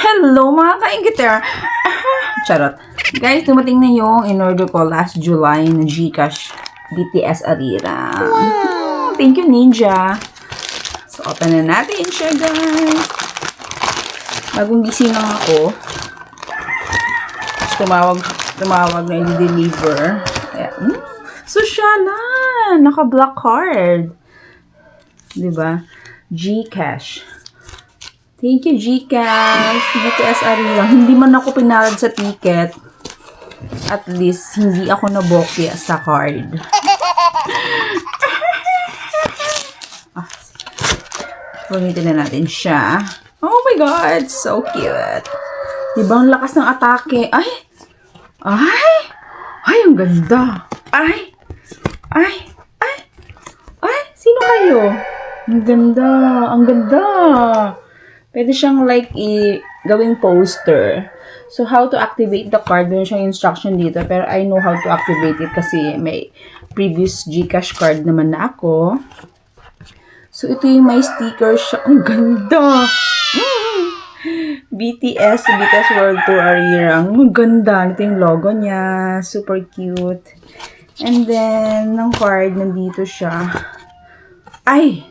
Hello mga ka-ingiter! Charot. Guys, dumating na yung in-order ko last July na Gcash BTS Arira. Wow! Thank you, Ninja. So, open na natin siya, guys. Bagong gising lang ako. Tumawag na i-deliver. Susyalan! Naka-black card. Diba? Gcash. Thank you, Gcash. BTS Arira. Hindi man ako pinalad sa ticket. At least, hindi ako nabokya sa card. Punitin na natin siya. Oh my God! So cute. Diba ang lakas ng atake? Ay! Ay! Ay, ang ganda! Ay! Ay! Ay! Ay! Sino kayo? Ang ganda! Ang ganda! Pwede siyang like gawing poster. So, how to activate the card? Meron siyang instruction dito. Pero I know how to activate it kasi may previous Gcash card naman na ako. So, ito yung may sticker siya. Ang ganda! BTS World Tour Arira. Ang ganda. Ito yung logo niya. Super cute. And then, ng card, nandito siya. Ay!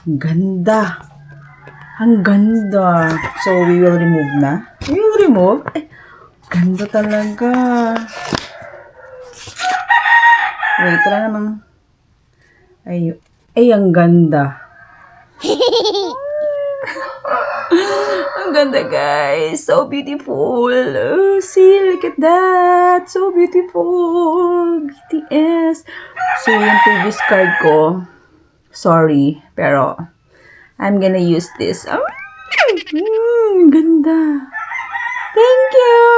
Ang ganda! Ang ganda. So, we will remove na. We will remove? Ay, ganda talaga. Wait, tara naman. Ay, ang ganda. Ang ganda, guys. So beautiful. Oh, see, look at that. So beautiful. BTS. So, yung previous card ko, sorry, pero I'm gonna use this. Oh, ganda. Thank you.